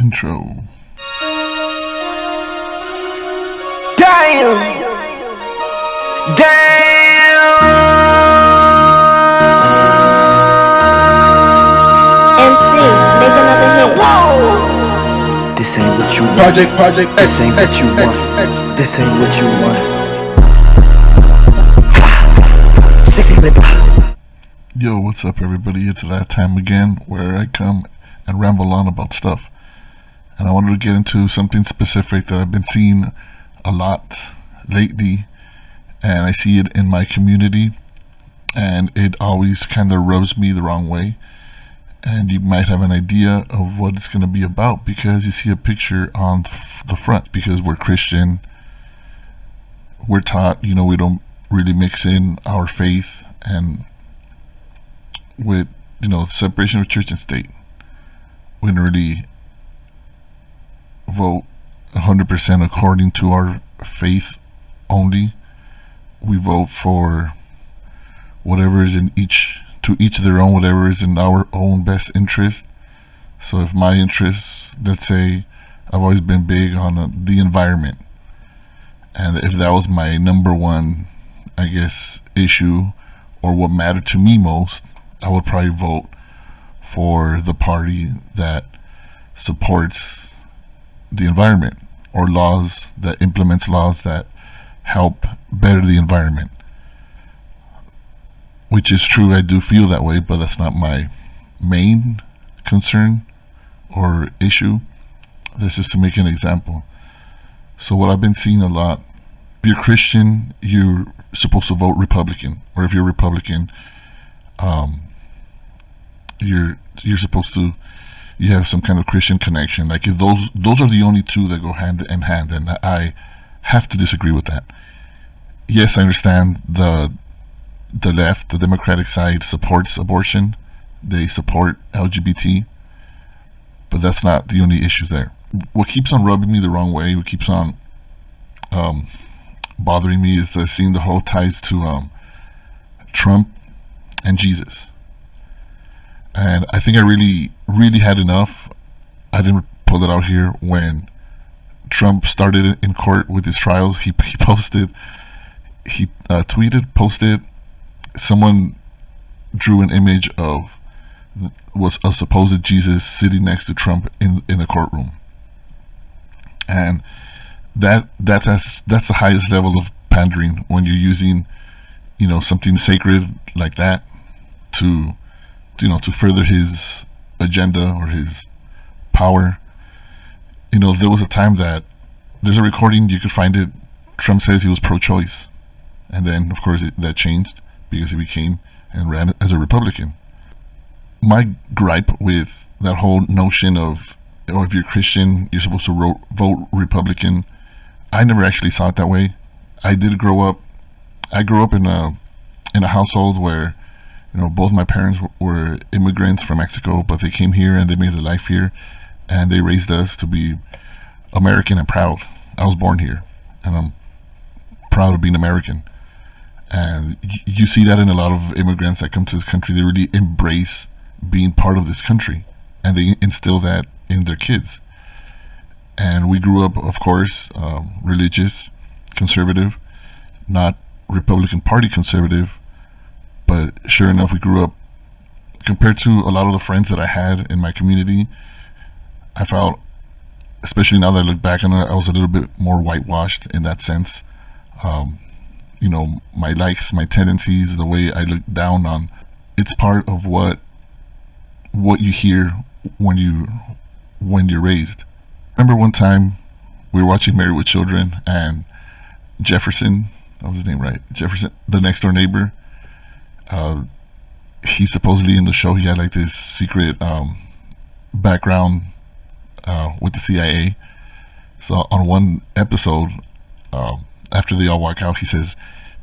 Intro. Damn! MC, make another hit. Whoa! This ain't what you want. Project This ain't what you want. This ain't what you want. Yo, what's up, everybody? It's that time again where I come and ramble on about stuff. And I wanted to get into something specific that I've been seeing a lot lately, and I see it in my community, and it always kind of rubs me the wrong way. And you might have an idea of what it's going to be about because you see a picture on the front. Because we're Christian, we're taught, we don't really mix in our faith and with, separation of church and state. We don't really vote 100% according to our faith only. We vote for whatever is to each their own, whatever is in our own best interest. So if my interests, let's say, I've always been big on the environment, and if that was my number one, I guess, issue, or what mattered to me most, I would probably vote for the party that supports the environment, or laws that implements laws that help better the environment. Which is true, I do feel that way, but that's not my main concern or issue. This is to make an example. So what I've been seeing a lot, if you're Christian, you're supposed to vote Republican, or if you're Republican, you're supposed to, you have some kind of Christian connection. Like, if those are the only two that go hand in hand, and I have to disagree with that. Yes, I understand the left, the Democratic side, supports abortion. They support LGBT, but that's not the only issue there. What keeps on rubbing me the wrong way, what keeps on bothering me, is seeing the whole ties to Trump and Jesus. And I think I really had enough. I didn't pull it out here when Trump started in court with his trials. He posted, posted, someone drew an image of was a supposed Jesus sitting next to Trump in the courtroom, and that's the highest level of pandering when you're using something sacred like that to further his agenda or his power. There was a time that there's a recording, you could find it, Trump says he was pro-choice, and then of course that changed because he became and ran as a Republican. My gripe with that whole notion of, if you're Christian, you're supposed to vote Republican, I never actually saw it that way. I grew up in a household where both my parents were immigrants from Mexico, but they came here and they made a life here, and they raised us to be American and proud. I was born here, and I'm proud of being American. And you see that in a lot of immigrants that come to this country. They really embrace being part of this country, and they instill that in their kids. And we grew up, of course, religious, conservative, not Republican Party conservative, but sure enough, we grew up, compared to a lot of the friends that I had in my community, I felt, especially now that I look back on it, I was a little bit more whitewashed in that sense. My likes, my tendencies, the way I look down on, it's part of what you hear when you're raised. Remember one time we were watching Married with Children, and Jefferson, that was his name, right? Jefferson, the next door neighbor, he supposedly in the show, he had like this secret background with the CIA. So on one episode, after they all walk out, he says,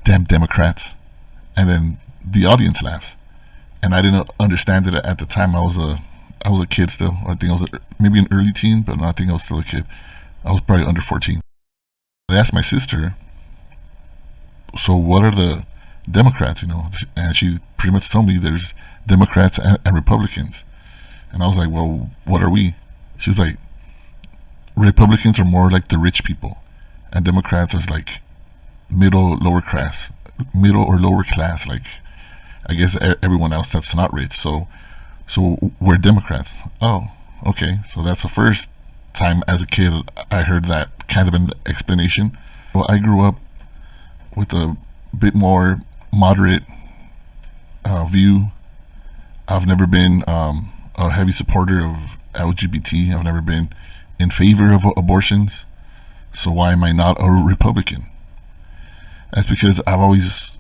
"Damn Democrats," and then the audience laughs. And I didn't understand it at the time. I was a kid still, or I think I was maybe an early teen, but no, I think I was still a kid. I was probably under 14. I asked my sister, "So what are the Democrats?" And she pretty much told me there's Democrats and Republicans. And I was like, "Well, what are we?" She was like, Republicans are more like the rich people, and Democrats is like middle or lower class, like I guess everyone else that's not rich. So we're Democrats. Oh, okay. So that's the first time as a kid I heard that kind of an explanation. Well, I grew up with a bit more moderate view. I've never been a heavy supporter of LGBT. I've never been in favor of abortions. So why am I not a Republican? That's because I've always,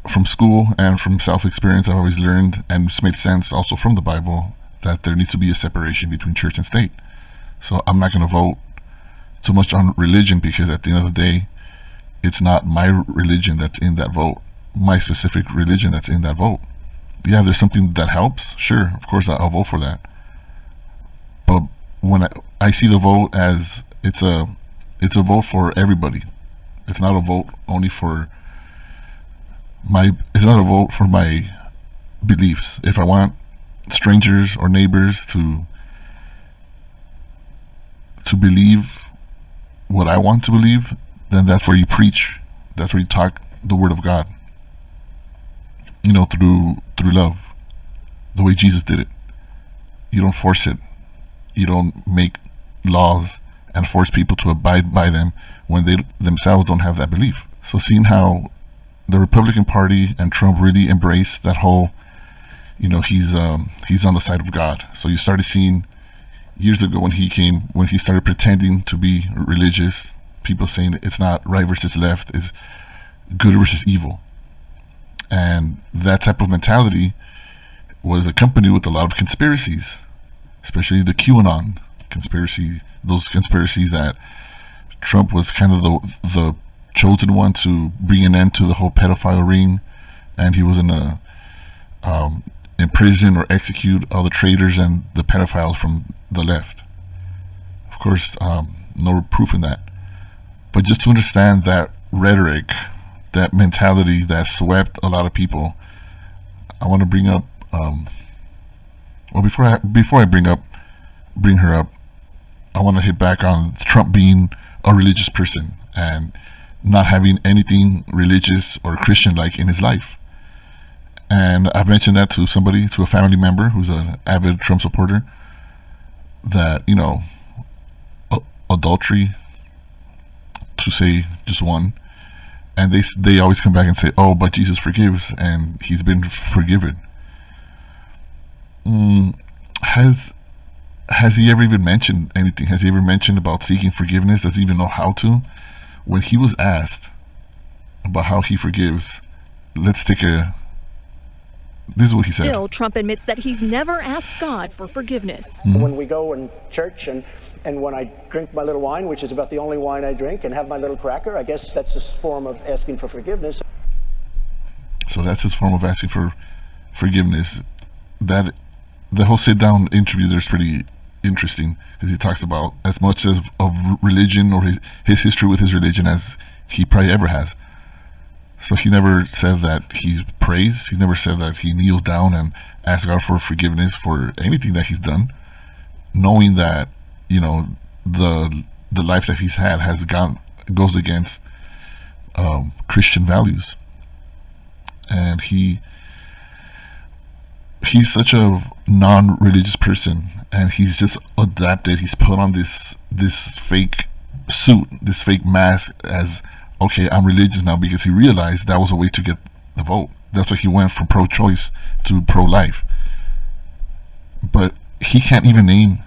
from school and from self-experience, I've always learned, and it's made sense also from the Bible, that there needs to be a separation between church and state. So I'm not going to vote too much on religion, because at the end of the day, it's not my religion that's in that vote, my specific religion that's in that vote. Yeah, there's something that helps, sure, of course I'll vote for that. But when I see the vote as it's a vote for everybody. It's not a vote only for it's not a vote for my beliefs. If I want strangers or neighbors to believe what I want to believe, then that's where you preach. That's where you talk the word of God. Through love, the way Jesus did it. You don't force it. You don't make laws and force people to abide by them when they themselves don't have that belief. So seeing how the Republican Party and Trump really embrace that whole, he's on the side of God. So you started seeing years ago when he started pretending to be religious, people saying it's not right versus left, it's good versus evil. And that type of mentality was accompanied with a lot of conspiracies, especially the QAnon conspiracy, those conspiracies that Trump was kind of the chosen one to bring an end to the whole pedophile ring, and he was in imprison or execute all the traitors and the pedophiles from the left. Of course, no proof in that. But just to understand that rhetoric, that mentality that swept a lot of people, I want to bring up. Before I bring her up, I want to hit back on Trump being a religious person and not having anything religious or Christian-like in his life. And I've mentioned that to somebody, to a family member who's an avid Trump supporter, that, adultery, to say just one, and they always come back and say, oh, but Jesus forgives, and he's been forgiven. Has he ever even mentioned anything? Has he ever mentioned about seeking forgiveness? Does he even know how to? When he was asked about how he forgives, this is what he said. Still, Trump admits that he's never asked God for forgiveness. When we go in church and when I drink my little wine, which is about the only wine I drink, and have my little cracker, I guess that's a form of asking for forgiveness. So that's his form of asking for forgiveness. That the whole sit-down interview there is pretty interesting, because he talks about as much of religion or his history with his religion as he probably ever has. So he never said that he prays. He's never said that he kneels down and asks God for forgiveness for anything that he's done, knowing that the life that he's had goes against Christian values. And he's such a non-religious person, and he's just adapted. He's put on this fake suit, this fake mask, as okay, I'm religious now, because he realized that was a way to get the vote. That's why he went from pro-choice to pro-life. But he can't even name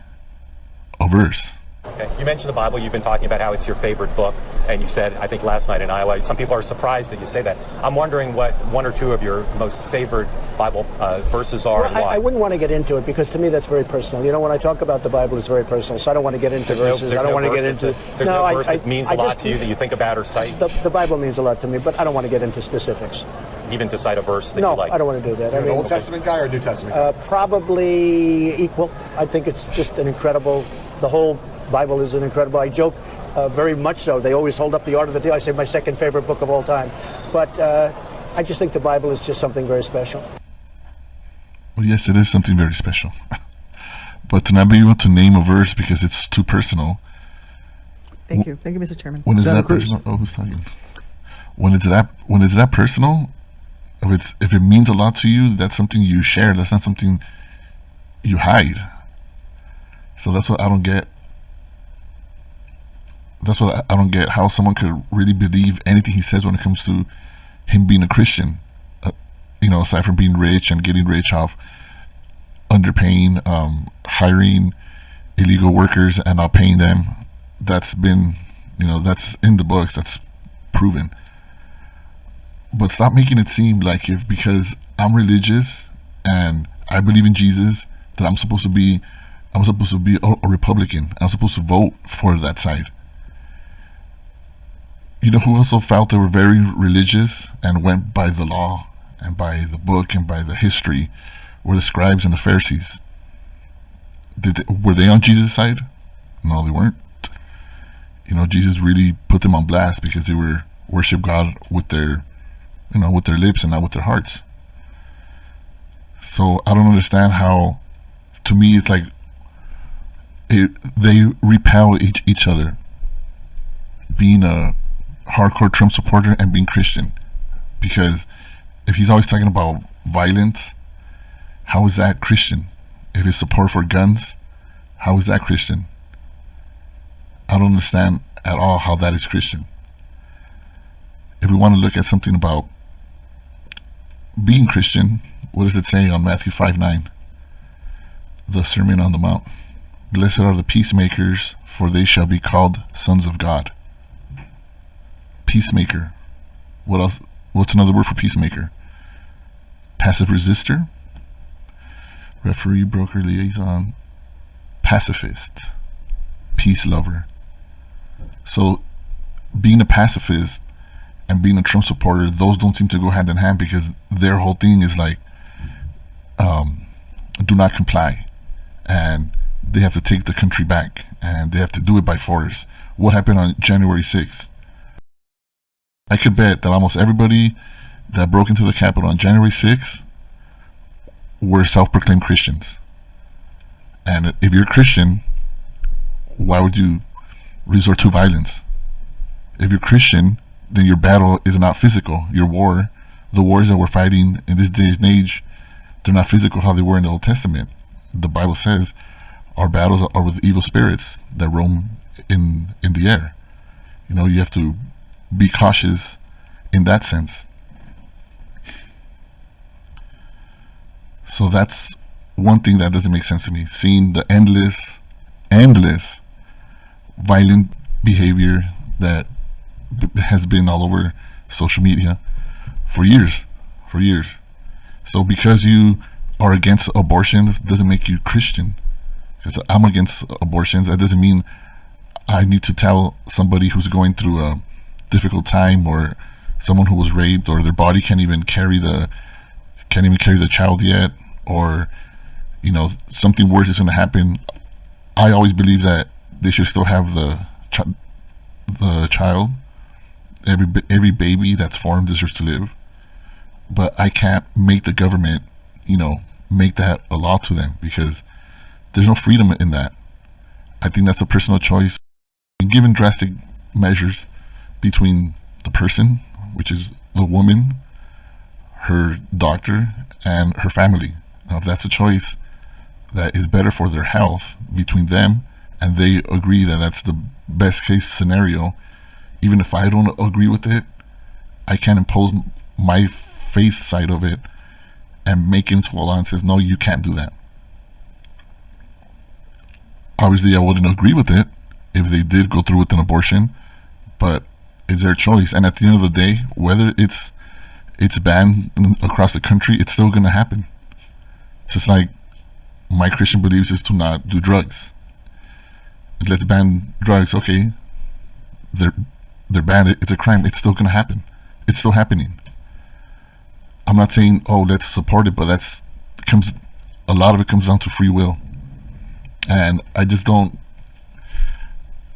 a verse. Okay. You mentioned the Bible. You've been talking about how it's your favorite book, and you said, I think last night in Iowa, some people are surprised that you say that. I'm wondering what one or two of your most favorite Bible verses are, and why. I wouldn't want to get into it, because to me that's very personal. When I talk about the Bible, it's very personal, so I don't want to get into verses. I don't want to get into... There's no verse that means a lot to you that you think about or cite? The Bible means a lot to me, but I don't want to get into specifics. Even to cite a verse that you like? No, I don't want to do that. You're an Old Testament guy or a New Testament guy? Probably equal. I think it's just an incredible... The whole Bible is an incredible... I joke very much so. They always hold up the Art of the Deal. I say my second favorite book of all time. But I just think the Bible is just something very special. Well, yes, it is something very special. But to not be able to name a verse because it's too personal, Thank you. Thank you, Mr. Chairman. When is Senator that Cruz. personal? Oh, who's talking? When it's that personal, if it means a lot to you, that's something you share. That's not something you hide. So that's what I don't get. That's what I don't get. How someone could really believe anything he says when it comes to him being a Christian. Aside from being rich and getting rich off underpaying, hiring illegal workers and not paying them. That's been, that's in the books. That's proven. But stop making it seem like because I'm religious and I believe in Jesus, that I'm supposed to be a Republican. I'm supposed to vote for that side. You know who also felt they were very religious and went by the law and by the book and by the history were the scribes and the Pharisees. Were they on Jesus' side? No, they weren't. Jesus really put them on blast because they were worship God with their lips and not with their hearts. So I don't understand how, to me, it's like they repel each other. Being a hardcore Trump supporter and being Christian. Because if he's always talking about violence, how is that Christian? If his support for guns, how is that Christian? I don't understand at all how that is Christian. If we want to look at something about being Christian, what does it say on Matthew 5:9? The Sermon on the Mount. Blessed are the peacemakers, for they shall be called sons of God. Peacemaker. What else? What's another word for peacemaker? Passive resistor, referee, broker, liaison, pacifist, peace lover. So being a pacifist and being a Trump supporter, those don't seem to go hand in hand, because their whole thing is like, do not comply, and they have to take the country back, and they have to do it by force. What happened on January 6th? I could bet that almost everybody that broke into the Capitol on January 6th were self-proclaimed Christians. And if you're a Christian, why would you resort to violence? If you're Christian, then your battle is not physical. Your war, the wars that we're fighting in this day and age, they're not physical how they were in the Old Testament. The Bible says our battles are with evil spirits that roam in the air. You have to be cautious in that sense. So that's one thing that doesn't make sense to me. Seeing the endless violent behavior that has been all over social media for years. So because you are against abortion doesn't make you Christian. Because I'm against abortions, that doesn't mean I need to tell somebody who's going through a difficult time, or someone who was raped, or their body can't even carry the child yet, or something worse is going to happen. I always believe that they should still have the child. Every baby that's formed deserves to live, but I can't make the government make that a law to them, because there's no freedom in that. I think that's a personal choice. And given drastic measures between the person, which is the woman, her doctor, and her family. Now, if that's a choice that is better for their health between them, and they agree that that's the best case scenario, even if I don't agree with it, I can't impose my faith side of it and make it into a law and says, no, you can't do that. Obviously, I wouldn't agree with it if they did go through with an abortion, but it's their choice. And at the end of the day, whether it's banned across the country, it's still going to happen. It's just like my Christian beliefs is to not do drugs. Let's ban drugs. Okay, they're banned. It's a crime. It's still going to happen. It's still happening. I'm not saying, oh, let's support it, but a lot of it comes down to free will. And I just don't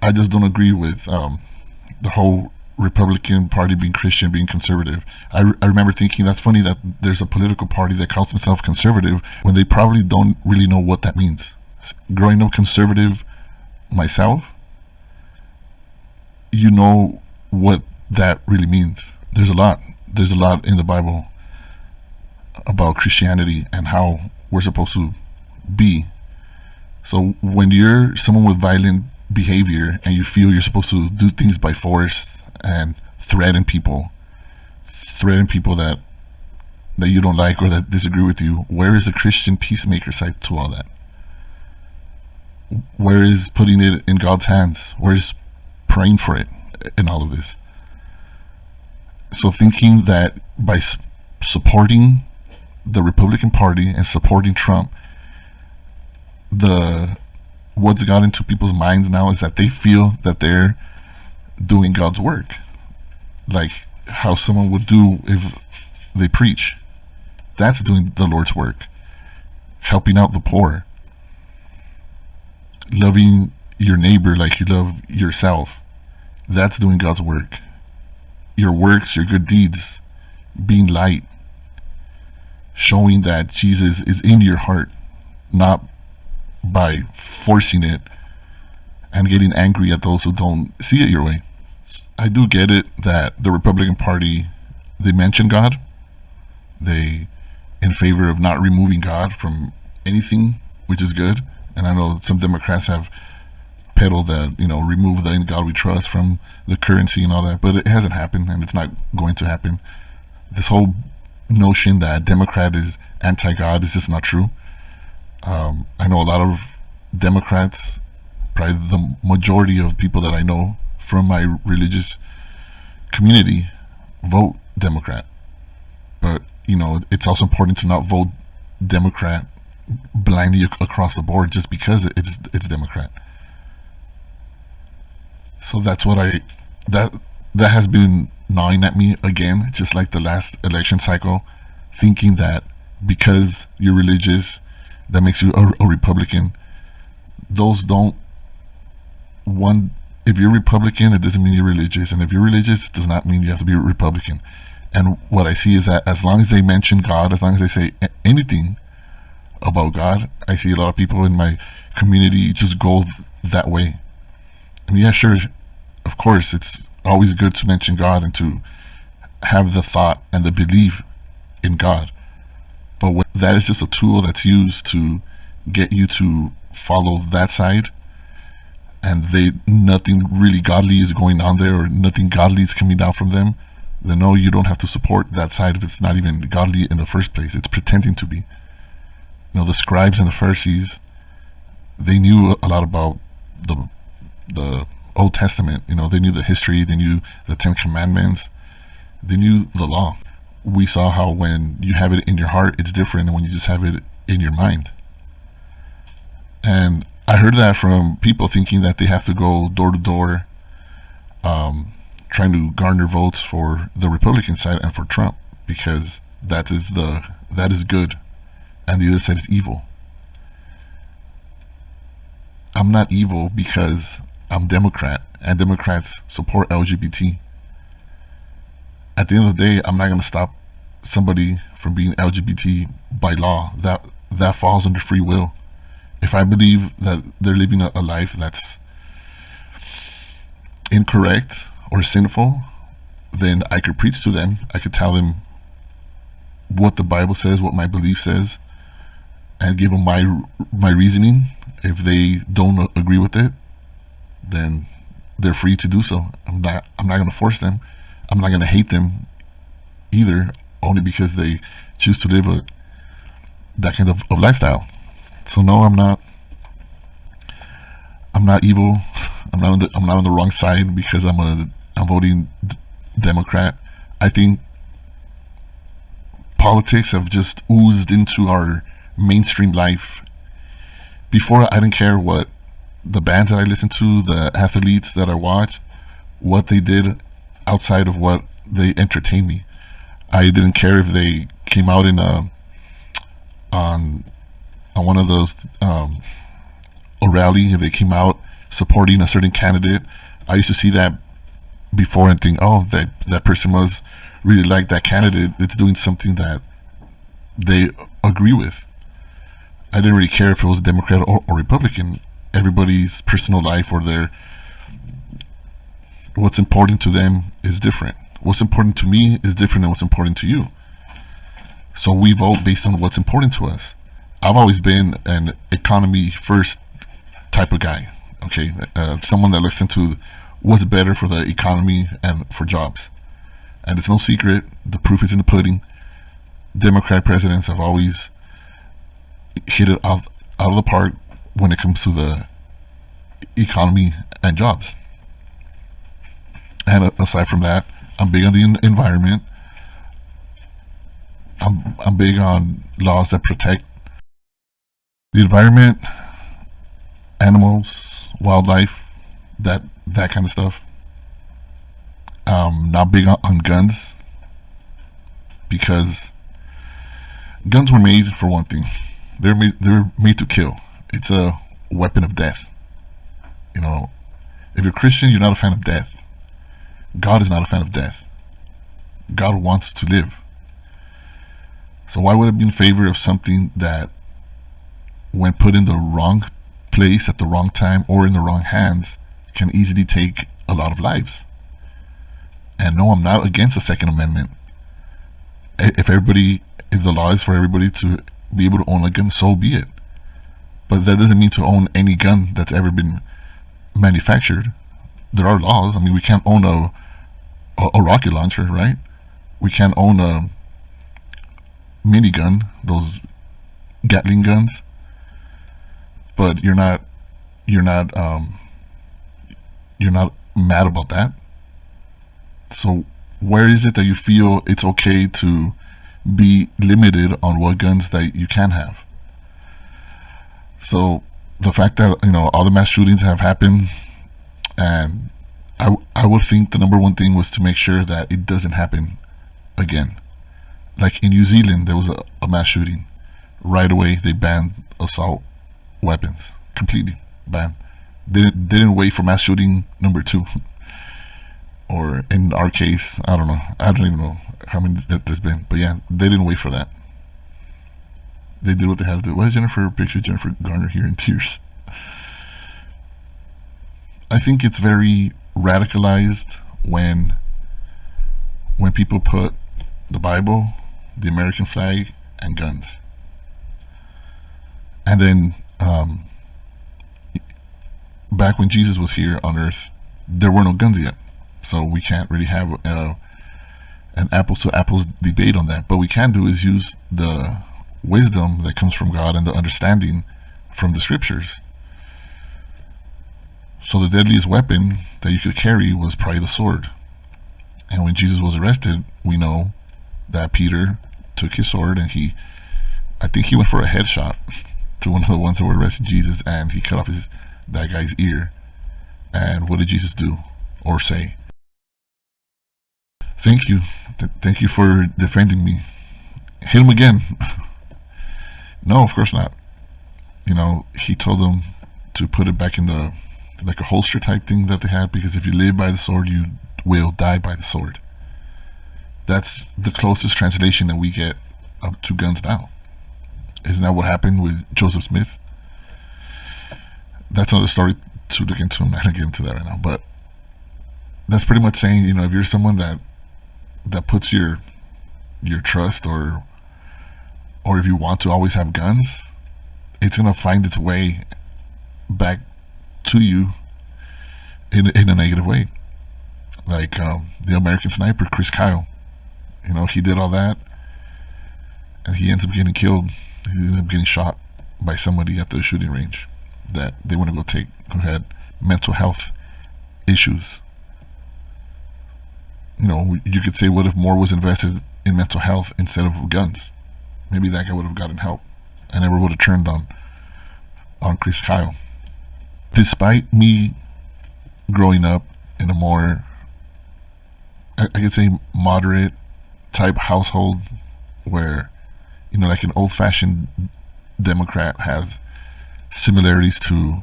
agree with the whole Republican Party being Christian, being conservative. I remember thinking that's funny that there's a political party that calls themselves conservative when they probably don't really know what that means. Growing up conservative myself, you know what that really means. There's a lot in the Bible about Christianity and how we're supposed to be. So when you're someone with violent behavior and you feel you're supposed to do things by force and threaten people that you don't like or that disagree with you, where is the Christian peacemaker side to all that? Where is putting it in God's hands? Where is praying for it in all of this? So thinking that by supporting the Republican Party and supporting Trump, what's got into people's minds now is that they feel that they're doing God's work, like how someone would do if they preach. That's doing the Lord's work, helping out the poor, loving your neighbor like you love yourself. That's doing God's work. Your works, your good deeds, being light, showing that Jesus is in your heart, not by forcing it and getting angry at those who don't see it your way. I do get it that the Republican Party, they mention God. They in favor of not removing God from anything, which is good. And I know some Democrats have peddled that, remove the "In God We Trust" from the currency and all that, but it hasn't happened, and it's not going to happen. This whole notion that Democrat is anti-God is just not true. I know a lot of Democrats, probably the majority of people that I know from my religious community, vote Democrat. But, it's also important to not vote Democrat blindly across the board just because it's Democrat. So that's what that has been gnawing at me again, just like the last election cycle, thinking that because you're religious, that makes you a Republican. Those don't, if you're Republican, it doesn't mean you're religious, and if you're religious, it does not mean you have to be a Republican. And what I see is that as long as they mention God, as long as they say anything about God, I see a lot of people in my community just go that way. And yeah, sure, of course, it's always good to mention God and to have the thought and the belief in God. But that is just a tool that's used to get you to follow that side, and nothing really godly is going on there, or nothing godly is coming down from them, then no, you don't have to support that side if it's not even godly in the first place. It's pretending to be. The scribes and the Pharisees, they knew a lot about the Old Testament. They knew the history, they knew the 10 Commandments, they knew the law. We saw how when you have it in your heart, it's different than when you just have it in your mind. And I heard that from people thinking that they have to go door to door, trying to garner votes for the Republican side and for Trump, because that is good and the other side is evil. I'm not evil because I'm Democrat and Democrats support LGBT. At the end of the day, I'm not going to stop somebody from being LGBT by law. That falls under free will. If I believe that they're living a life that's incorrect or sinful, then I could preach to them. I could tell them what the Bible says, what my belief says, and give them my reasoning. If they don't agree with it, then they're free to do so. I'm not going to force them. I'm not going to hate them either, only because they choose to live that kind of lifestyle. So no, I'm not evil. I'm not on the wrong side because I'm voting Democrat. I think politics have just oozed into our mainstream life. Before, I didn't care what the bands that I listened to, the athletes that I watched, what they did outside of what they entertained me. I didn't care if they came out in on one of those a rally, if they came out supporting a certain candidate. I used to see that before and think, oh, that person must really like that candidate. It's doing something that they agree with. I didn't really care if it was Democrat or Republican. Everybody's personal life or their what's important to them is different. What's important to me is different than what's important to you. So we vote based on what's important to us. I've always been an economy first type of guy. Okay, someone that looks into what's better for the economy and for jobs. And it's no secret, the proof is in the pudding. Democrat presidents have always hit it out of the park when it comes to the economy and jobs. And aside from that, I'm big on the environment. I'm big on laws that protect the environment, animals, wildlife, that kind of stuff. Not big on guns, because guns were made for one thing. They're made to kill. It's a weapon of death. You know, if you're Christian, you're not a fan of death. God is not a fan of death. God wants to live. So why would it be in favor of something that, when put in the wrong place at the wrong time or in the wrong hands, can easily take a lot of lives? And no, I'm not against the Second Amendment. If the law is for everybody to be able to own a gun, so be it. But that doesn't mean to own any gun that's ever been manufactured. There are laws. I mean, we can't own a rocket launcher, right? We can't own a minigun, those Gatling guns. But you're not mad about that. So where is it that you feel it's okay to be limited on what guns that you can have? So the fact that, you know, all the mass shootings have happened, and I would think the number one thing was to make sure that it doesn't happen again. Like in New Zealand, there was a mass shooting. Right away, they banned assault weapons. Completely banned. Didn't wait for mass shooting number 2. Or in our case, I don't know. I don't even know how many there's been. But yeah, they didn't wait for that. They did what they had to do. Why is Jennifer Garner here in tears? I think it's very radicalized when people put the Bible, the American flag, and guns. And then back when Jesus was here on earth, there were no guns yet. So we can't really have an apples to apples debate on that. But we can do is use the wisdom that comes from God and the understanding from the scriptures. So the deadliest weapon that you could carry was probably the sword. And when Jesus was arrested, we know that Peter took his sword and I think he went for a headshot to one of the ones that were arresting Jesus, and he cut off that guy's ear. And what did Jesus do or say? Thank you. Thank you for defending me. Hit him again. No, of course not. You know, he told them to put it back in like a holster type thing that they had, because if you live by the sword, you will die by the sword. That's the closest translation that we get up to guns now. Isn't that what happened with Joseph Smith? That's another story to look into. I'm not going to get into that right now, but that's pretty much saying, you know, if you're someone that puts your trust or if you want to always have guns, it's going to find its way back to you in a negative way. Like the American sniper, Chris Kyle. You know, he did all that and he ends up getting killed. He ends up getting shot by somebody at the shooting range that they want to go take, who had mental health issues. You know, you could say, what if more was invested in mental health instead of guns? Maybe that guy would have gotten help and never would have turned on Chris Kyle. Despite me growing up in a more, I could say, moderate type household where, you know, like an old-fashioned Democrat has similarities to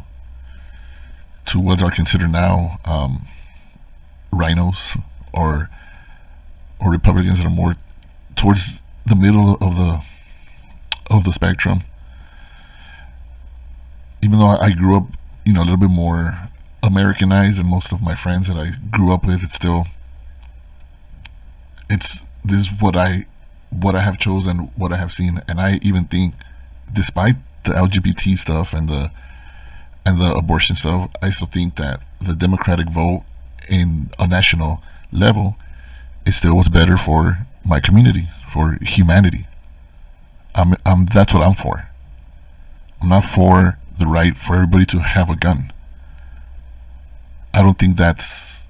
what are considered now rhinos or Republicans that are more towards the middle of the spectrum. Even though I grew up, you know, a little bit more Americanized, and most of my friends that I grew up with, this is what I have chosen, what I have seen. And I even think, despite the LGBT stuff and the abortion stuff, I still think that the Democratic vote in a national level is still what's better for my community, for humanity. That's what I'm for. I'm not for the right for everybody to have a gun. I don't think that's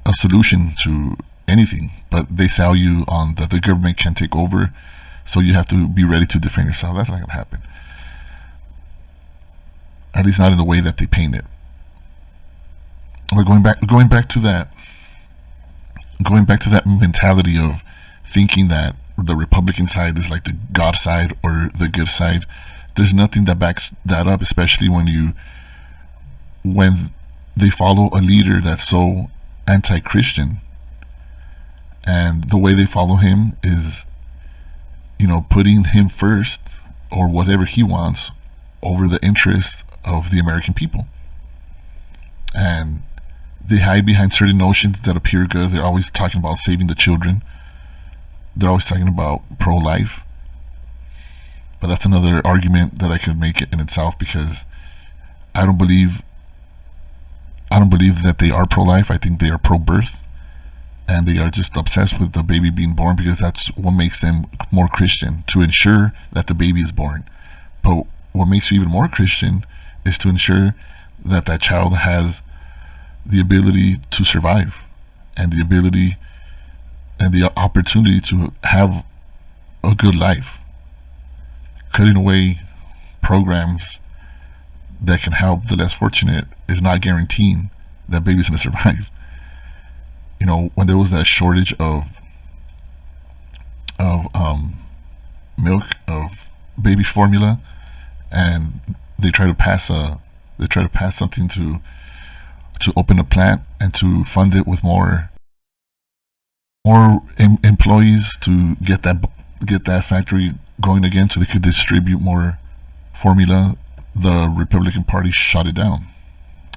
a solution to anything, but they sell you on that the government can take over, so you have to be ready to defend yourself. That's not going to happen. At least not in the way that they paint it. But going back to that mentality of thinking that the Republican side is like the God side or the good side, there's nothing that backs that up, especially when they follow a leader that's so anti-Christian, and the way they follow him is, putting him first or whatever he wants over the interest of the American people. And they hide behind certain notions that appear good. They're always talking about saving the children. They're always talking about pro-life. But that's another argument that I could make in itself, because I don't believe that they are pro-life. I think they are pro-birth, and they are just obsessed with the baby being born because that's what makes them more Christian, to ensure that the baby is born. But what makes you even more Christian is to ensure that that child has the ability to survive, and the ability and the opportunity to have a good life. Cutting away programs that can help the less fortunate is not guaranteeing that baby's going to survive. When there was that shortage of milk, of baby formula, and they try to pass something to open a plant and to fund it with more employees to get that factory going again, so they could distribute more formula. The Republican Party shut it down.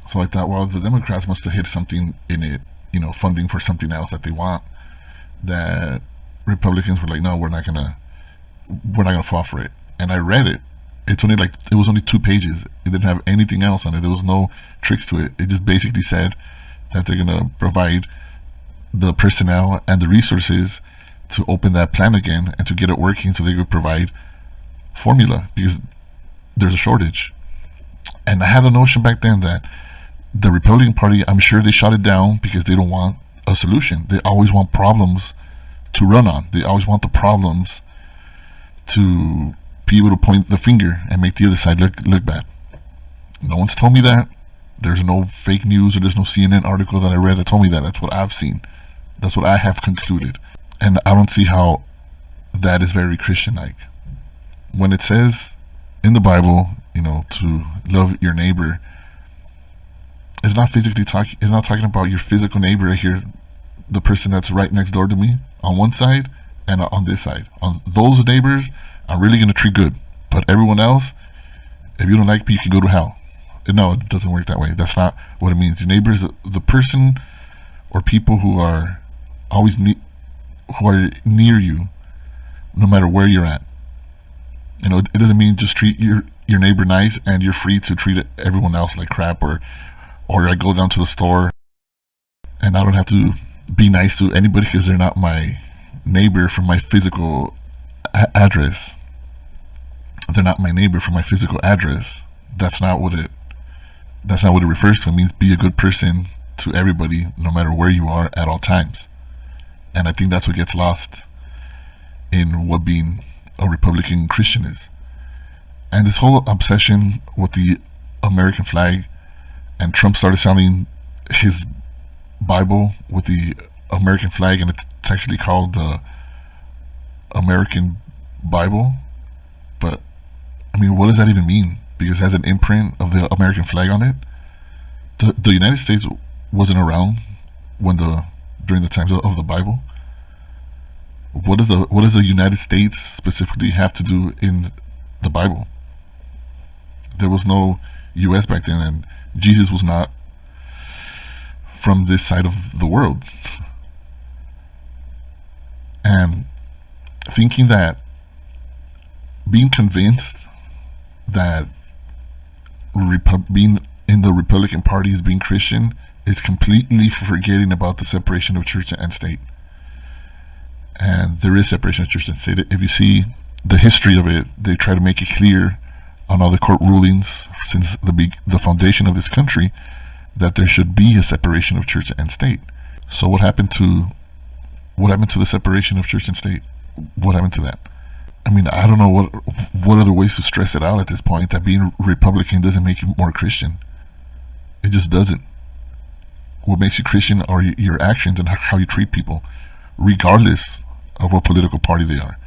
So I thought, well, the Democrats must have hit something in it, funding for something else that they want, that Republicans were like, no, we're not gonna fall for it. And I read it. It was only 2 pages. It didn't have anything else on it. There was no tricks to it. It just basically said that they're gonna provide the personnel and the resources to open that plant again and to get it working, so they could provide formula, because there's a shortage. And I had a notion back then that the Republican Party, I'm sure they shut it down because they don't want a solution. They always want problems to run on. They always want the problems to be able to point the finger and make the other side look bad. No one's told me that. There's no fake news, or there's no CNN article that I read that told me that. That's what I've seen. That's what I have concluded. And I don't see how that is very Christian-like. When it says in the Bible, to love your neighbor, it's not talking about your physical neighbor right here, the person that's right next door to me on one side and on this side. On those neighbors, I'm really going to treat good. But everyone else, if you don't like me, you can go to hell. No, it doesn't work that way. That's not what it means. Your neighbor is the person or people who are always who are near you, no matter where you're at. It doesn't mean just treat your neighbor nice and you're free to treat everyone else like crap, or I go down to the store and I don't have to be nice to anybody because they're not my neighbor from my physical address. They're not my neighbor from my physical address. That's not what it refers to. It means be a good person to everybody, no matter where you are at all times. And I think that's what gets lost in what being a Republican Christian is. And this whole obsession with the American flag, and Trump started selling his Bible with the American flag, and it's actually called the American Bible. But what does that even mean? Because it has an imprint of the American flag on it. The United States wasn't around during the times of the Bible. What does the United States specifically have to do in the Bible? There was no U.S. back then, and Jesus was not from this side of the world. And thinking that, being convinced that being in the Republican Party is being Christian is completely forgetting about the separation of church and state. And there is separation of church and state. If you see the history of it, they try to make it clear on all the court rulings since the foundation of this country that there should be a separation of church and state. So what happened to the separation of church and state? What happened to that? I mean, I don't know what other ways to stress it out at this point, that being Republican doesn't make you more Christian. It just doesn't. What makes you Christian are your actions and how you treat people, regardless of what political party they are.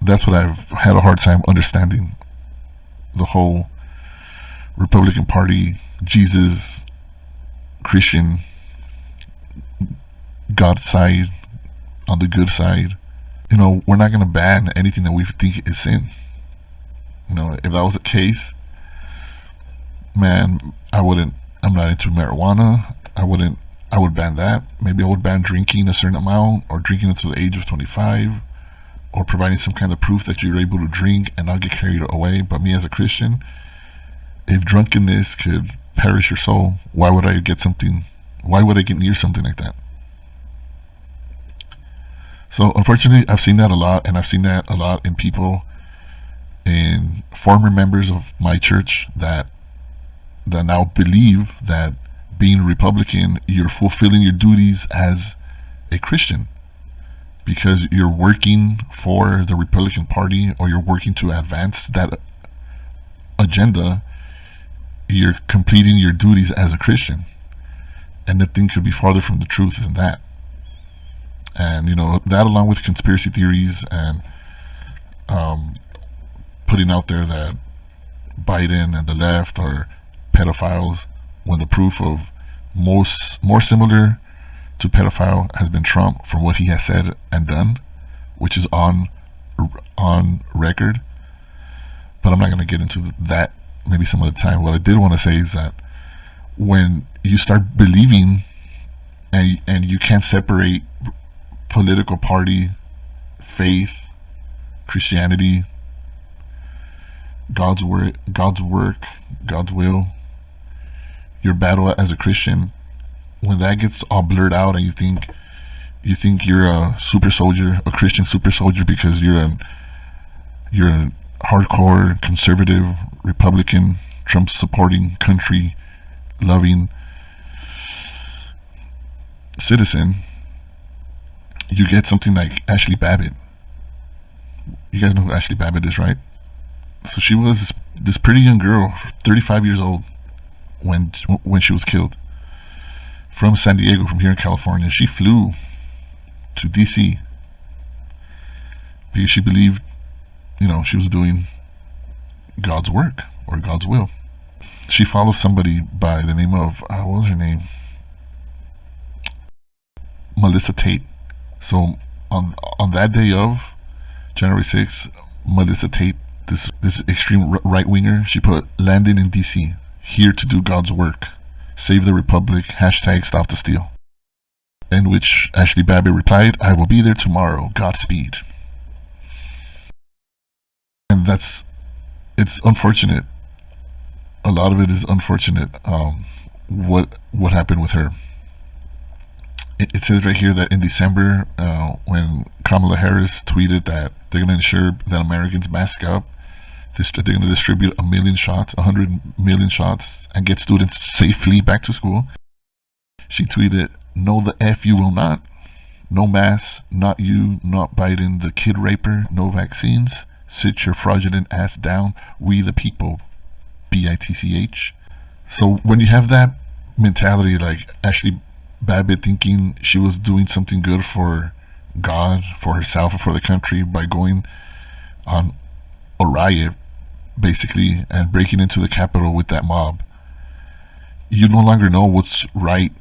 That's what I've had a hard time understanding. The whole Republican Party, Jesus, Christian, God side, on the good side. You know, we're not going to ban anything that we think is sin. You know, if that was the case, man, I'm not into marijuana. I would ban that. Maybe I would ban drinking a certain amount, or drinking until the age of 25, or providing some kind of proof that you're able to drink and not get carried away. But me as a Christian, if drunkenness could perish your soul, why would I get near something like that? So unfortunately, I've seen that a lot, and I've seen that a lot in people, in former members of my church that now believe that being Republican, you're fulfilling your duties as a Christian because you're working for the Republican Party, or you're working to advance that agenda. You're completing your duties as a Christian, and nothing could be farther from the truth than that. And you know, that along with conspiracy theories and putting out there that Biden and the left are pedophiles, when the proof of more similar to pedophile has been Trump, from what he has said and done, which is on record. But I'm not going to get into that maybe some other time. What I did want to say is that when you start believing and you can't separate political party, faith, Christianity, God's work, God's will, your battle as a Christian, when that gets all blurred out and you think you're a super soldier, a Christian super soldier, because you're a hardcore conservative Republican, Trump supporting, country loving citizen, you get something like Ashli Babbitt. You guys know who Ashli Babbitt is, right? So she was this pretty young girl, 35 years old, when she was killed, from San Diego, from here in California. She flew to DC because she believed, you know, she was doing God's work or God's will. She followed somebody by the name of what was her name? Melissa Tate. So on that day of January 6th, Melissa Tate, this extreme right-winger, she put landing in DC, here to do God's work, save the Republic, hashtag stop the steal. In which Ashli Babbitt replied, I will be there tomorrow, Godspeed. And it's unfortunate. A lot of it is unfortunate, what happened with her. It says right here that in December, when Kamala Harris tweeted that they're going to ensure that Americans mask up, they're going to distribute 1 million shots, 100 million shots, and get students safely back to school. She tweeted, no, the F you will not. No masks, not you, not Biden, the kid raper, no vaccines. Sit your fraudulent ass down. We the people. BITCH. So when you have that mentality, like Ashli Babbitt thinking she was doing something good for God, for herself, or for the country by going on a riot, basically, and breaking into the Capitol with that mob, you no longer know what's right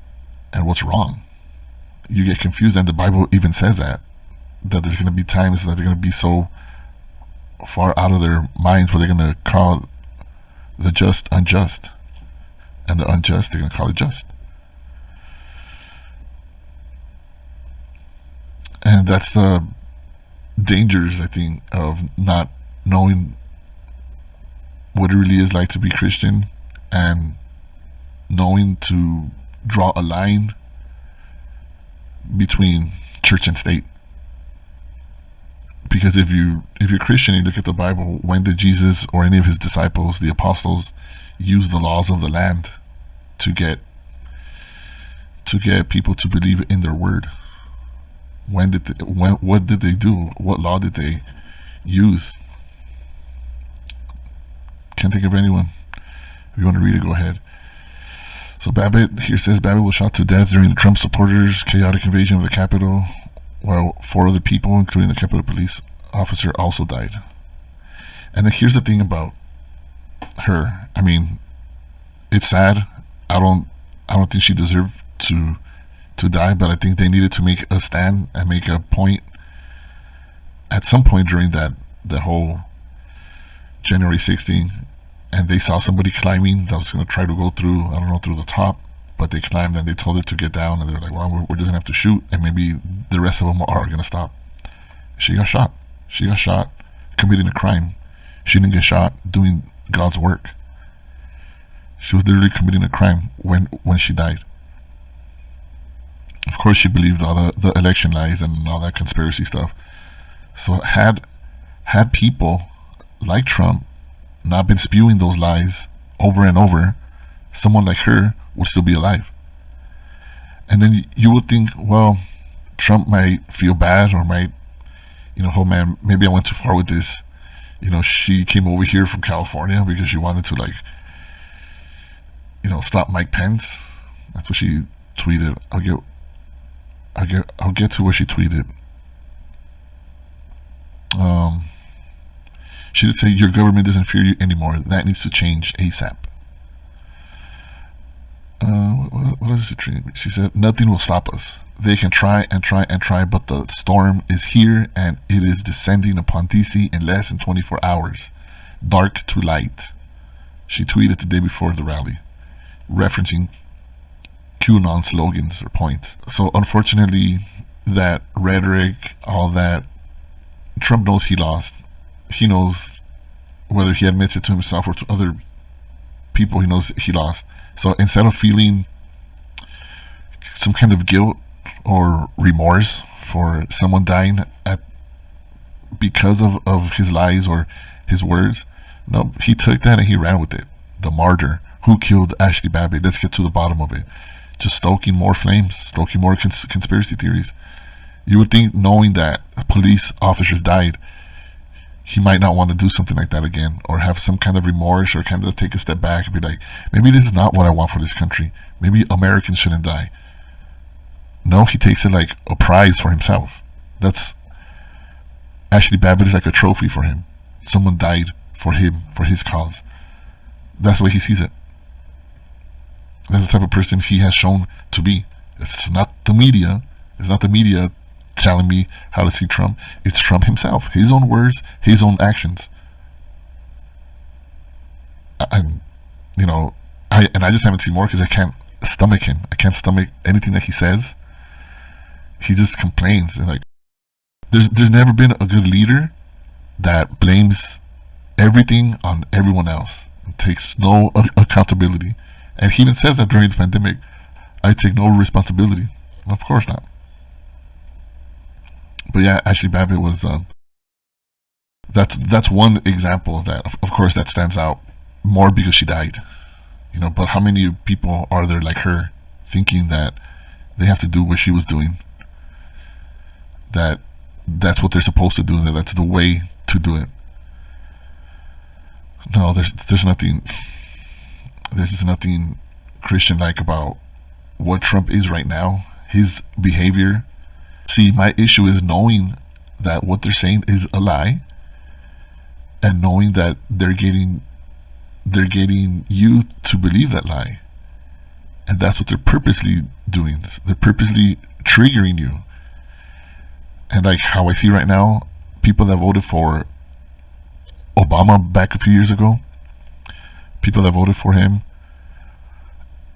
and what's wrong. You get confused, and the Bible even says that there's going to be times that they're going to be so far out of their minds where they're going to call the just unjust, and the unjust, they're going to call it just. And that's the dangers, I think, of not knowing what it really is like to be Christian, and knowing to draw a line between church and state. Because if you're Christian and you look at the Bible, when did Jesus or any of his disciples, the apostles, use the laws of the land to get people to believe in their word? What did they do? What law did they use? Can't think of anyone. If you want to read it, go ahead. So Babbitt here says Babbitt was shot to death during the Trump supporters' chaotic invasion of the Capitol, while 4 other people, including the Capitol police officer, also died. And then here's the thing about her. I mean, it's sad. I don't think she deserved to die, but I think they needed to make a stand and make a point at some point during the whole January 16th, and they saw somebody climbing that was going to try to go through, I don't know, through the top, but they climbed and they told her to get down, and they're like, well, we're just going to have to shoot, and maybe the rest of them are going to stop. She got shot. She got shot committing a crime. She didn't get shot doing God's work. She was literally committing a crime when she died. Of course, she believed all the election lies and all that conspiracy stuff. So had people like Trump not been spewing those lies over and over, someone like her would still be alive. And then you would think, well, Trump might feel bad, or might, oh man, maybe I went too far with this. She came over here from California because she wanted to, like, stop Mike Pence. That's what she tweeted. I'll get to what she tweeted. She did say, your government doesn't fear you anymore. That needs to change ASAP. What is it? She said, nothing will stop us. They can try and try and try, but the storm is here and it is descending upon DC in less than 24 hours. Dark to light. She tweeted the day before the rally, referencing QAnon slogans or points. So unfortunately, that rhetoric, all that, Trump knows he lost. He knows, whether he admits it to himself or to other people, he knows he lost. So instead of feeling some kind of guilt or remorse for someone dying because of his lies or his words, no, he took that and he ran with it. The martyr who killed Ashli Babbitt. Let's get to the bottom of it. Just stoking more flames, stoking more conspiracy theories. You would think, knowing that police officers died, he might not want to do something like that again, or have some kind of remorse, or kind of take a step back and be like, maybe this is not what I want for this country. Maybe Americans shouldn't die. No, he takes it like a prize for himself. That's Ashli Babbitt is like a trophy for him. Someone died for him, for his cause. That's the way he sees it. That's the type of person he has shown to be. It's not the media. It's not the media telling me how to see Trump. It's Trump himself. His own words, his own actions. I just haven't seen more because I can't stomach him. I can't stomach anything that he says. He just complains. And like, there's never been a good leader that blames everything on everyone else and takes no accountability. And he even said that during the pandemic, I take no responsibility. Of course not. But yeah, Ashli Babbitt was that's one example that of course that stands out more because she died. But how many people are there like her, thinking that they have to do what she was doing? That's what they're supposed to do, and that's the way to do it. No, there's nothing Christian-like about what Trump is right now, his behavior. See, my issue is knowing that what they're saying is a lie, and knowing that they're getting you to believe that lie, and that's what they're purposely doing. They're purposely triggering you. And like how I see right now, people that voted for Obama back a few years ago, people that voted for him,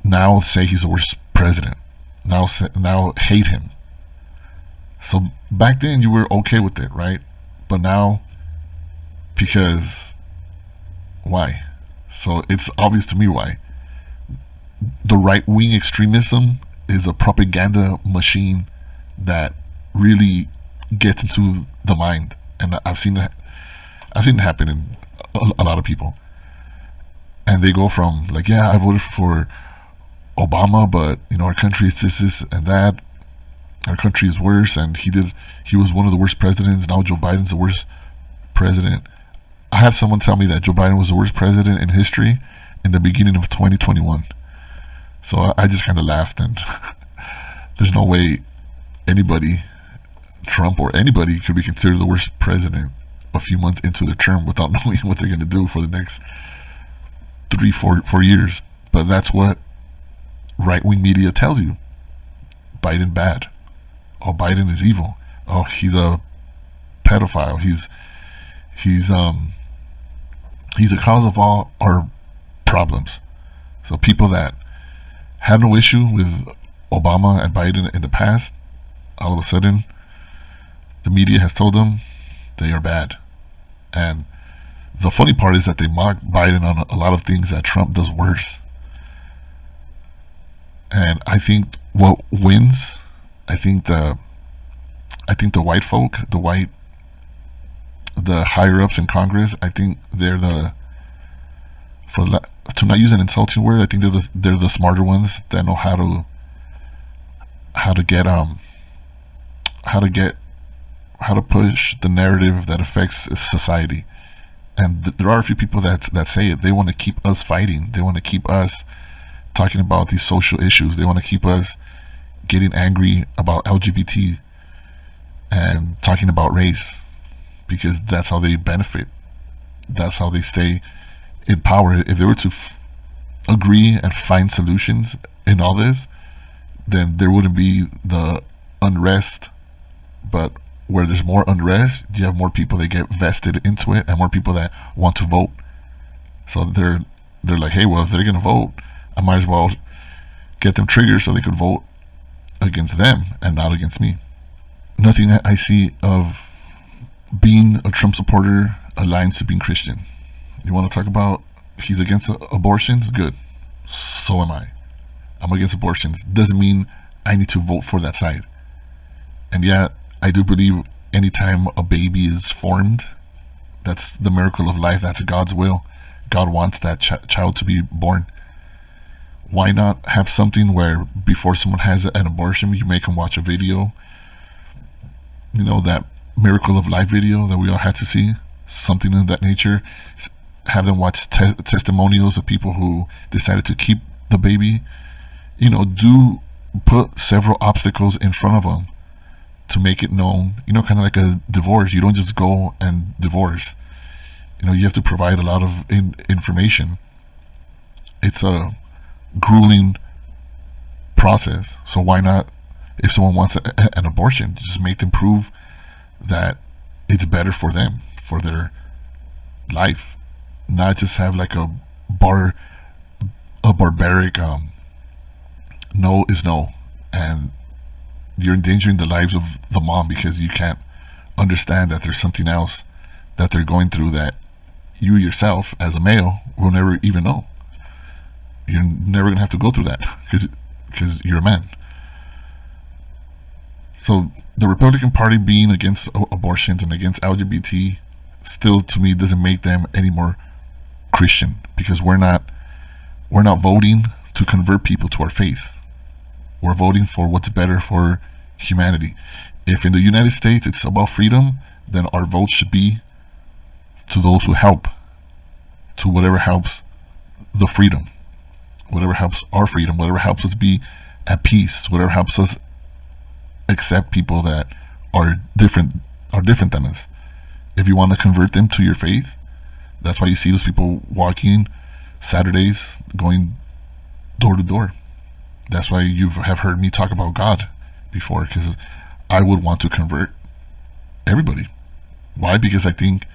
now say he's the worst president. Now hate him. So back then you were okay with it, right? But now, because why? So it's obvious to me why. The right-wing extremism is a propaganda machine that really gets into the mind, and I've seen it happen in a lot of people. And they go from like, yeah, I voted for Obama, but our country is this and that. Our country is worse, and he was one of the worst presidents. Now Joe Biden's the worst president. I had someone tell me that Joe Biden was the worst president in history in the beginning of 2021. So I just kind of laughed, and there's no way anybody, Trump or anybody, could be considered the worst president a few months into their term without knowing what they're going to do for the next 4 years. But that's what right-wing media tells you. Biden bad. Oh, Biden is evil. Oh, he's a pedophile. He's a cause of all our problems. So people that had no issue with Obama and Biden in the past, all of a sudden the media has told them they are bad. And the funny part is that they mock Biden on a lot of things that Trump does worse. And I think what wins, I think the white folk, the higher ups in Congress, I think they're to not use an insulting word, I think they're the smarter ones that know how to push the narrative that affects society. And there are a few people that say it. They want to keep us fighting. They want to keep us talking about these social issues. They want to keep us getting angry about LGBT and talking about race, because that's how they benefit. That's how they stay in power. If they were to agree and find solutions in all this, then there wouldn't be the unrest. But where there's more unrest, you have more people that get vested into it and more people that want to vote. So they're like, hey, well, if they're going to vote, I might as well get them triggered so they could vote against them and not against me. Nothing that I see of being a Trump supporter aligns to being Christian. You want to talk about he's against abortions? Good. So am I. I'm against abortions. Doesn't mean I need to vote for that side. And yet, I do believe anytime a baby is formed, that's the miracle of life. That's God's will. God wants that child to be born. Why not have something where before someone has an abortion, you make them watch a video, that miracle of life video that we all had to see, something of that nature. Have them watch testimonials of people who decided to keep the baby. Do put several obstacles in front of them to make it known, kind of like a divorce. You don't just go and divorce. You have to provide a lot of information. It's a grueling process. So why not, if someone wants an abortion, just make them prove that it's better for them, for their life. Not just have like a barbaric no is no, and you're endangering the lives of the mom because you can't understand that there's something else that they're going through that you yourself as a male will never even know. You're never going to have to go through that because you're a man. So the Republican Party being against abortions and against LGBT still, to me, doesn't make them any more Christian, because we're not voting to convert people to our faith. We're voting for what's better for humanity. If in the United States it's about freedom, then our vote should be to those who help, to whatever helps the freedom, whatever helps our freedom, whatever helps us be at peace, whatever helps us accept people that are different than us. If you want to convert them to your faith, that's why you see those people walking Saturdays, going door to door. That's why you have heard me talk about God before, because I would want to convert everybody. Why? Because I think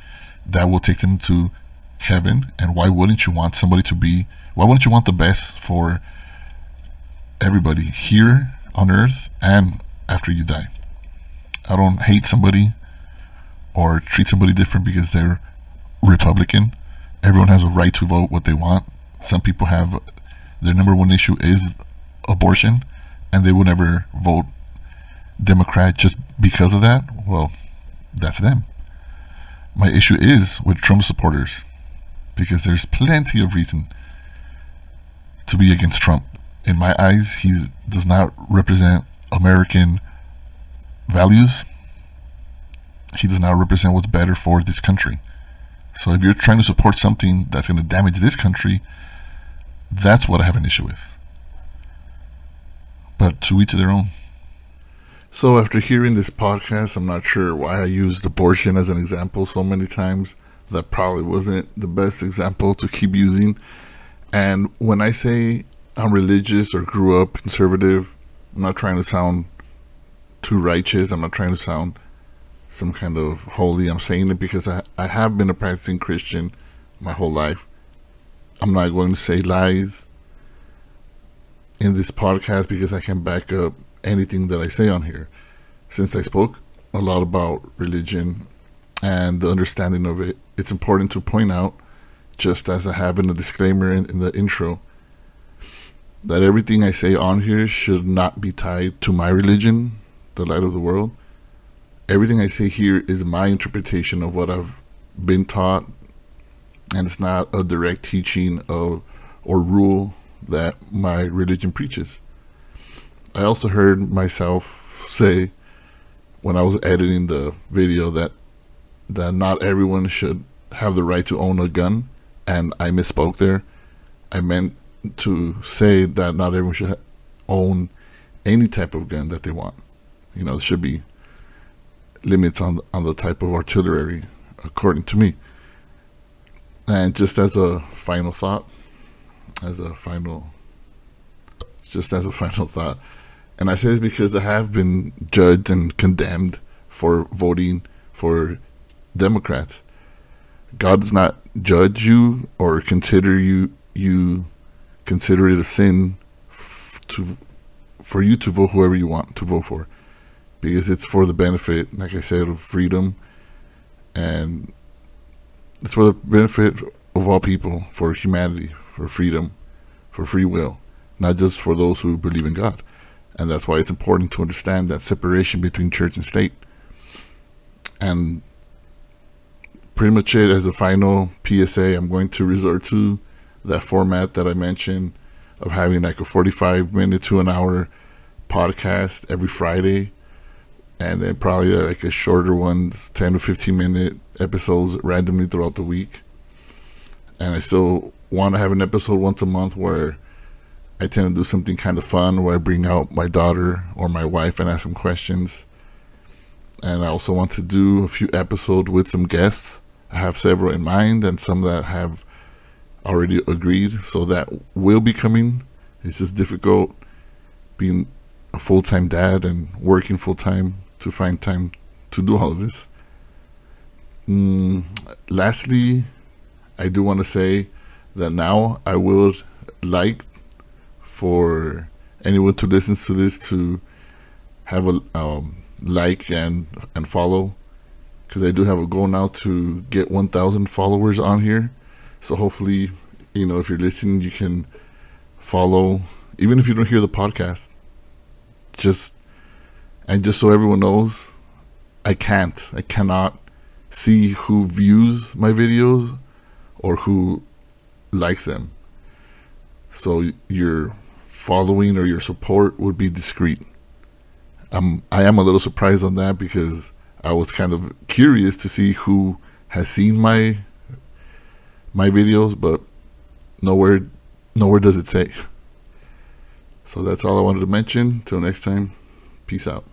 that will take them to heaven. And why wouldn't you want the best for everybody here on earth and after you die. I don't hate somebody or treat somebody different because they're Republican. Everyone has a right to vote what they want. Some people have, their number one issue is abortion, and they will never vote Democrat just because of that. Well, that's them. My issue is with Trump supporters, because there's plenty of reason to be against Trump. In my eyes, he does not represent American values. He does not represent what's better for this country. So if you're trying to support something that's going to damage this country, that's what I have an issue with. But to each their own. So after hearing this podcast, I'm not sure why I used abortion as an example so many times. That probably wasn't the best example to keep using. And when I say I'm religious or grew up conservative, I'm not trying to sound too righteous. I'm not trying to sound some kind of holy. I'm saying it because I have been a practicing Christian my whole life. I'm not going to say lies in this podcast because I can back up anything that I say on here. Since I spoke a lot about religion and the understanding of it, it's important to point out, just as I have in the disclaimer in the intro, that everything I say on here should not be tied to my religion, the light of the world. Everything I say here is my interpretation of what I've been taught, and it's not a direct teaching of or rule that my religion preaches. I also heard myself say when I was editing the video that not everyone should have the right to own a gun, and I misspoke there. I meant to say that not everyone should own any type of gun that they want. You know, there should be limits on the type of artillery, according to me. And just as a final thought, and I say this because I have been judged and condemned for voting for Democrats. God does not judge you or consider you consider it a sin for you to vote whoever you want to vote for, because it's for the benefit, like I said, of freedom, and it's for the benefit of all people, for humanity, for freedom, for free will, not just for those who believe in God. And that's why it's important to understand that separation between church and state. And pretty much it, as a final PSA, I'm going to resort to that format that I mentioned of having like a 45-minute to an hour podcast every Friday, and then probably like a shorter ones, 10 to 15-minute episodes randomly throughout the week. And I still want to have an episode once a month where I tend to do something kind of fun, where I bring out my daughter or my wife and ask some questions. And I also want to do a few episodes with some guests. I have several in mind, and some that have already agreed, so that will be coming. It's just difficult being a full-time dad and working full-time to find time to do all of this. Lastly, I do want to say that now I would like for anyone to listen to this to have a like and follow, because I do have a goal now to get 1,000 followers on here. So hopefully, you know, if you're listening, you can follow, even if you don't hear the podcast. Just so everyone knows, I cannot see who views my videos or who likes them. So your following or your support would be discreet. I am a little surprised on that, because I was kind of curious to see who has seen my videos, but nowhere does it say. So that's all I wanted to mention. Till next time, peace out.